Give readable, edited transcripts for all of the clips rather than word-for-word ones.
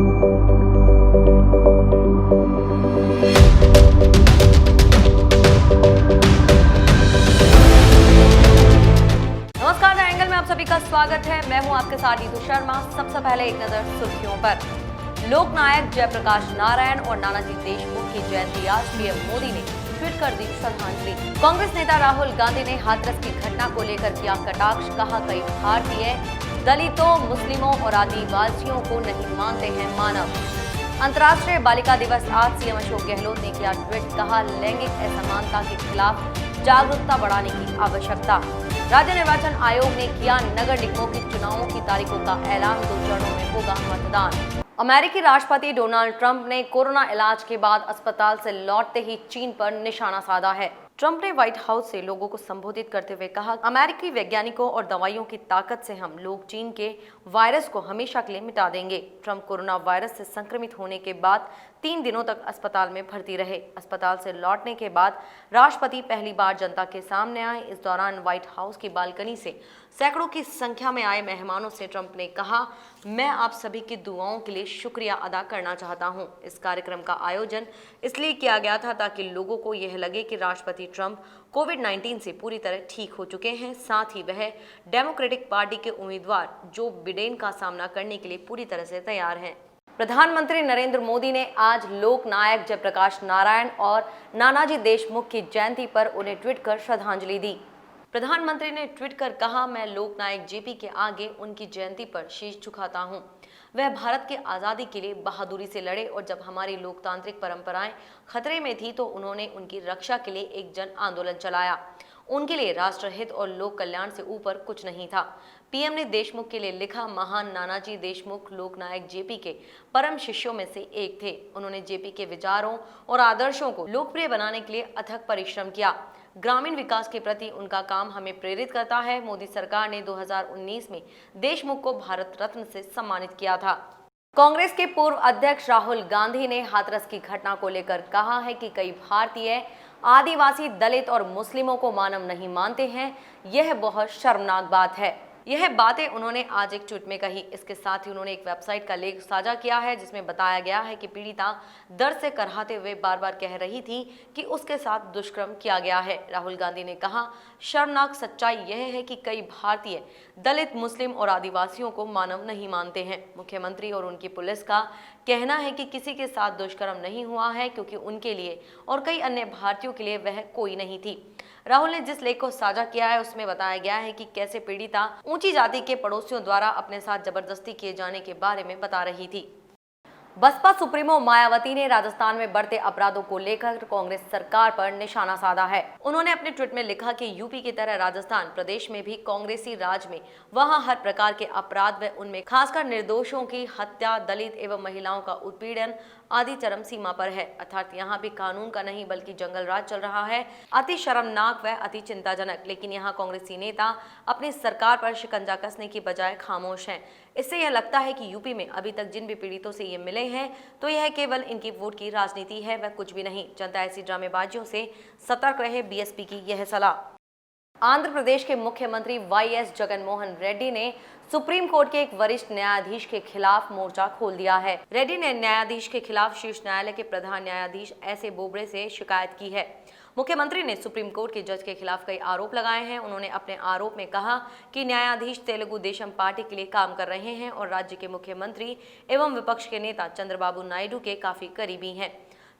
नमस्कार, the angle में आप सभी का स्वागत है। मैं हूं आपके साथ नीतू शर्मा। सबसे पहले एक नजर सुर्खियों पर। लोकनायक जयप्रकाश नारायण और नानाजी देशमुख की जयंती आज पीएम मोदी ने ट्वीट कर दी श्रद्धांजलि। कांग्रेस नेता राहुल गांधी ने हाथरस की घटना को लेकर किया कटाक्ष। कहा, कई भारतीय दलितों, मुस्लिमों और आदिवासियों को नहीं मानते हैं मानव। अंतर्राष्ट्रीय बालिका दिवस आज सीएम अशोक गहलोत ने किया ट्वीट। कहा, लैंगिक असमानता के खिलाफ जागरूकता बढ़ाने की आवश्यकता। राज्य निर्वाचन आयोग ने किया नगर निगमों के चुनावों की तारीखों का ऐलान। 2 चरणों में होगा मतदान। अमेरिकी राष्ट्रपति डोनाल्ड ट्रंप ने कोरोना इलाज के बाद अस्पताल से लौटते ही चीन पर निशाना साधा है। ट्रंप ने व्हाइट हाउस से लोगों को संबोधित करते हुए कहा, अमेरिकी वैज्ञानिकों और दवाइयों की ताकत से हम लोग चीन के वायरस को हमेशा के लिए मिटा देंगे। ट्रंप कोरोना वायरस से संक्रमित होने के बाद 3 दिनों तक अस्पताल में भर्ती रहे। अस्पताल से लौटने के बाद राष्ट्रपति पहली बार जनता के सामने आए। इस दौरान व्हाइट हाउस की बालकनी से सैकड़ों की संख्या में आए मेहमानों से ट्रंप ने कहा, मैं आप सभी की दुआओं के लिए शुक्रिया अदा करना चाहता हूं। इस कार्यक्रम का आयोजन इसलिए किया गया था ताकि लोगों को यह लगे कि राष्ट्रपति ट्रंप कोविड-19 से पूरी तरह ठीक हो चुके हैं। साथ ही वह डेमोक्रेटिक पार्टी के उम्मीदवार जो बिडेन का सामना करने के लिए पूरी तरह से तैयार हैं। प्रधानमंत्री नरेंद्र मोदी ने आज लोकनायक जयप्रकाश नारायण और नानाजी देशमुख की जयंती पर उन्हें ट्वीट कर श्रद्धांजलि दी। प्रधानमंत्री ने ट्वीट कर कहा, मैं लोकनायक जेपी के आगे उनकी जयंती पर शीश झुकाता हूं। वह भारत की आज़ादी के लिए बहादुरी से लड़े और जब हमारी लोकतांत्रिक परंपराएं खतरे में थी तो उन्होंने उनकी रक्षा के लिए एक जन आंदोलन चलाया। उनके लिए राष्ट्रहित और लोक कल्याण से ऊपर कुछ नहीं था। पीएम ने देशमुख के लिए लिखा, महान नानाजी देशमुख लोकनायक जेपी के परम शिष्यों में से एक थे। उन्होंने जेपी के विचारों और आदर्शों को लोकप्रिय बनाने के लिए अथक परिश्रम किया। ग्रामीण विकास के प्रति उनका काम हमें प्रेरित करता है। मोदी सरकार ने 2019 में देशमुख को भारत रत्न से सम्मानित किया था। कांग्रेस के पूर्व अध्यक्ष राहुल गांधी ने हाथरस की घटना को लेकर कहा है कि कई भारतीय आदिवासी, दलित और मुस्लिमों को मानव नहीं मानते हैं। यह बहुत शर्मनाक बात है। यह बातें उन्होंने आज एक ट्वीट में कही। इसके साथ ही उन्होंने एक वेबसाइट का लेख साझा किया है जिसमें बताया गया है कि पीड़िता दर्द से कराहते हुए बार बार कह रही थी कि उसके साथ दुष्कर्म किया गया है। राहुल गांधी ने कहा, शर्मनाक सच्चाई यह है कि कई भारतीय दलित, मुस्लिम और आदिवासियों को मानव नहीं मानते हैं। मुख्यमंत्री और उनकी पुलिस का कहना है कि किसी के साथ दुष्कर्म नहीं हुआ है क्योंकि उनके लिए और कई अन्य भारतीयों के लिए वह कोई नहीं थी। राहुल ने जिस लेख को साझा किया है उसमें बताया गया है कि कैसे पीड़िता ऊंची जाति के पड़ोसियों द्वारा अपने साथ जबरदस्ती किए जाने के बारे में बता रही थी। बसपा सुप्रीमो मायावती ने राजस्थान में बढ़ते अपराधों को लेकर कांग्रेस सरकार पर निशाना साधा है। उन्होंने अपने ट्वीट में लिखा कि यूपी की तरह राजस्थान प्रदेश में भी कांग्रेसी राज में वहां हर प्रकार के अपराध व उनमें खासकर निर्दोषों की हत्या, दलित एवं महिलाओं का उत्पीड़न आदि चरम सीमा पर है। अर्थात यहाँ भी कानून का नहीं बल्कि जंगल राज चल रहा है। अति शर्मनाक व अति चिंताजनक। लेकिन यहाँ कांग्रेसी नेता अपनी सरकार पर शिकंजा कसने की बजाय खामोश हैं। इससे यह लगता है कि यूपी में अभी तक जिन भी पीड़ितों से ये मिले हैं तो यह केवल इनकी वोट की राजनीति है, वह कुछ भी नहीं। जनता ऐसी ड्रामेबाजियों से सतर्क रहे, बीएसपी की यह सलाह। आंध्र प्रदेश के मुख्यमंत्री वाईएस जगनमोहन रेड्डी ने सुप्रीम कोर्ट के एक वरिष्ठ न्यायाधीश के खिलाफ मोर्चा खोल दिया है। रेड्डी ने न्यायाधीश के खिलाफ शीर्ष न्यायालय के प्रधान न्यायाधीश एस ए बोबड़े से शिकायत की है। मुख्यमंत्री ने सुप्रीम कोर्ट के जज के खिलाफ कई आरोप लगाए हैं। उन्होंने अपने आरोप में कहा कि न्यायाधीश तेलुगु देशम पार्टी के लिए काम कर रहे हैं और राज्य के मुख्यमंत्री एवं विपक्ष के नेता चंद्रबाबू नायडू के काफी करीबी हैं।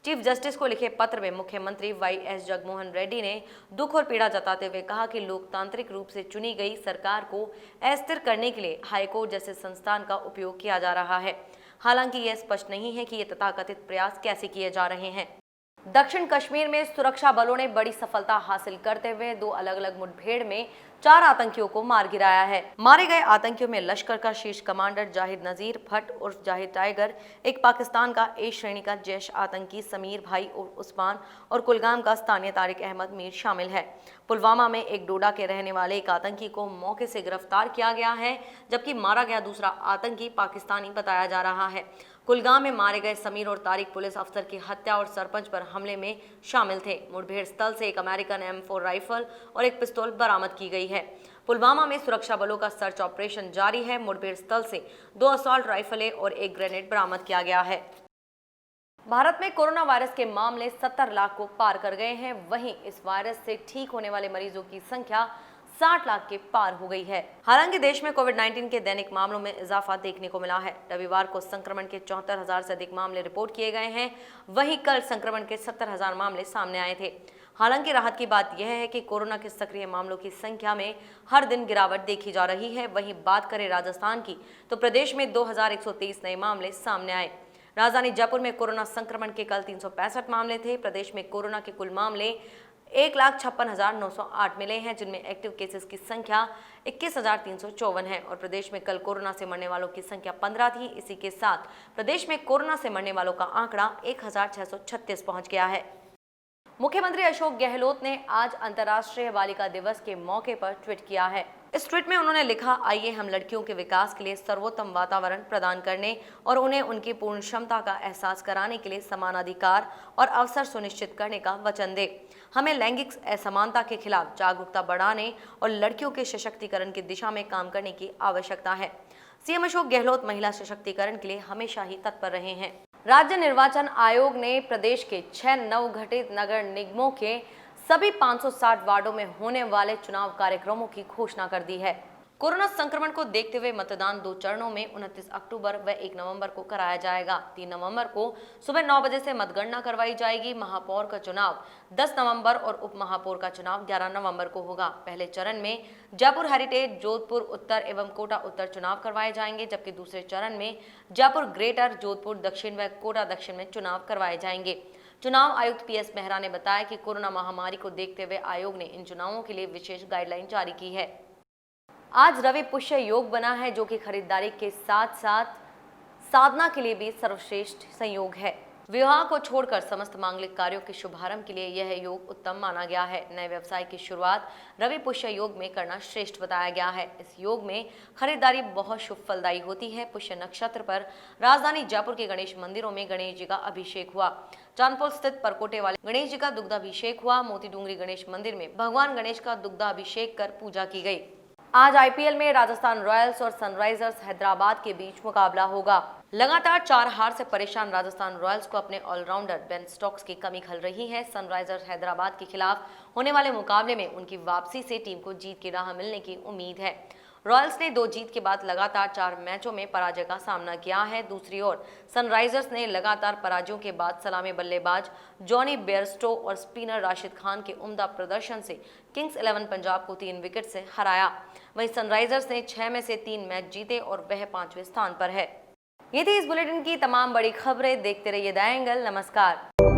चीफ जस्टिस को लिखे पत्र में मुख्यमंत्री वाईएस जगनमोहन रेड्डी ने दुख और पीड़ा जताते हुए कहा कि लोकतांत्रिक रूप से चुनी गई सरकार को अस्थिर करने के लिए हाईकोर्ट जैसे संस्थान का उपयोग किया जा रहा है। हालांकि यह स्पष्ट नहीं है कि ये तथाकथित प्रयास कैसे किए जा रहे हैं। दक्षिण कश्मीर में सुरक्षा बलों ने बड़ी सफलता हासिल करते हुए 2 अलग अलग मुठभेड़ में 4 आतंकियों को मार गिराया है। मारे गए आतंकियों में लश्कर का शीर्ष कमांडर जाहिद नजीर भट्ट उर्फ जाहिद टाइगर, एक पाकिस्तान का ए श्रेणी का जैश आतंकी समीर भाई उर्फ उस्मान और कुलगाम का स्थानीय तारिक अहमद मीर शामिल है। पुलवामा में एक डोडा के रहने वाले एक आतंकी को मौके से गिरफ्तार किया गया है, जबकि मारा गया दूसरा आतंकी पाकिस्तानी बताया जा रहा है। कुलगाम में मारे गए समीर और तारिक पुलिस अफसर की हत्या और सरपंच पर हमले में शामिल थे। मुठभेड़ स्थल से एक अमेरिकन M4 राइफल और एक पिस्तौल बरामद की गई है। पुलवामा में सुरक्षा बलों का सर्च ऑपरेशन जारी है। मुठभेड़ स्थल से 2 असॉल्ट राइफलें और 1 ग्रेनेड बरामद किया गया है। भारत में कोरोना वायरस के मामले 70 लाख को पार कर गए हैं। वहीं इस वायरस से ठीक होने वाले मरीजों की संख्या 60 लाख के पार हो गई है। हालांकि देश में कोविड-19 के दैनिक मामलों में इजाफा देखने को मिला है। रविवार को संक्रमण के 74,000 से अधिक मामले रिपोर्ट किए गए हैं। वहीं कल संक्रमण के 70,000 मामले सामने आए थे। हालांकि राहत की बात यह है कि कोरोना के सक्रिय मामलों की संख्या में हर दिन गिरावट देखी जा रही है। वहीं बात करें राजस्थान की, तो प्रदेश में 2123 नए मामले सामने आए। राजधानी जयपुर में कोरोना संक्रमण के कल 365 मामले थे। प्रदेश में कोरोना के कुल मामले 1,56,908 मिले हैं, जिनमें एक्टिव केसेस की संख्या 21,354 है और प्रदेश में कल कोरोना से मरने वालों की संख्या 15 थी। इसी के साथ प्रदेश में कोरोना से मरने वालों का आंकड़ा 1,636 पहुंच गया है। मुख्यमंत्री अशोक गहलोत ने आज अंतर्राष्ट्रीय बालिका दिवस के मौके पर ट्वीट किया है। इस ट्वीट में उन्होंने लिखा, आइए हम लड़कियों के विकास के लिए सर्वोत्तम वातावरण प्रदान करने और उन्हें उनकी पूर्ण क्षमता का एहसास कराने के लिए समान अधिकार और अवसर सुनिश्चित करने का वचन दें। हमें लैंगिक असमानता के खिलाफ जागरूकता बढ़ाने और लड़कियों के सशक्तिकरण की दिशा में काम करने की आवश्यकता है। सीएम अशोक गहलोत महिला सशक्तिकरण के लिए हमेशा ही तत्पर रहे हैं। राज्य निर्वाचन आयोग ने प्रदेश के 6 नवगठित नगर निगमों के सभी 560 वार्डों में होने वाले चुनाव कार्यक्रमों की घोषणा कर दी है। कोरोना संक्रमण को देखते हुए मतदान 2 चरणों में 29 अक्टूबर व 1 नवंबर को कराया जाएगा। 3 नवंबर को सुबह 9 बजे से मतगणना करवाई जाएगी। महापौर का चुनाव 10 नवंबर और उप महापौर का चुनाव 11 नवंबर को होगा। पहले चरण में जयपुर हेरिटेज, जोधपुर उत्तर एवं कोटा उत्तर चुनाव करवाए जाएंगे, जबकि दूसरे चरण में जयपुर ग्रेटर, जोधपुर दक्षिण व कोटा दक्षिण में चुनाव करवाए जाएंगे। चुनाव आयुक्त पीएस मेहरा ने बताया कि कोरोना महामारी को देखते हुए आयोग ने इन चुनावों के लिए विशेष गाइडलाइन जारी की है। आज रवि पुष्य योग बना है, जो कि खरीदारी के साथ साथ साधना के लिए भी सर्वश्रेष्ठ संयोग है। विवाह को छोड़कर समस्त मांगलिक कार्यों के शुभारंभ के लिए यह योग उत्तम माना गया है। नए व्यवसाय की शुरुआत रवि पुष्य योग में करना श्रेष्ठ बताया गया है। इस योग में खरीदारी बहुत शुभ फलदायी होती है। पुष्य नक्षत्र पर राजधानी जयपुर के गणेश मंदिरों में गणेश जी का अभिषेक हुआ। चांदपुर स्थित परकोटे वाले गणेश जी का दुग्धाभिषेक हुआ। मोती डूंगरी गणेश मंदिर में भगवान गणेश का दुग्धाभिषेक कर पूजा की गई। आज आईपीएल में राजस्थान रॉयल्स और सनराइजर्स हैदराबाद के बीच मुकाबला होगा। लगातार 4 हार से परेशान राजस्थान रॉयल्स को अपने ऑलराउंडर बेन स्टोक्स की कमी खल रही है। सनराइजर्स हैदराबाद के खिलाफ होने वाले मुकाबले में उनकी वापसी से टीम को जीत की राह मिलने की उम्मीद है। रॉयल्स ने 2 जीत के बाद लगातार 4 मैचों में पराजय का सामना किया है। दूसरी ओर सनराइजर्स ने लगातार पराजयों के बाद सलामी बल्लेबाज जॉनी बेयरस्टो और स्पिनर राशिद खान के उम्दा प्रदर्शन से किंग्स 11 पंजाब को 3 विकेट से हराया। वहीं सनराइजर्स ने 6 में से 3 मैच जीते और वह 5वें स्थान पर है। ये थी इस बुलेटिन की तमाम बड़ी खबरें। देखते रहिए द एंगल। नमस्कार।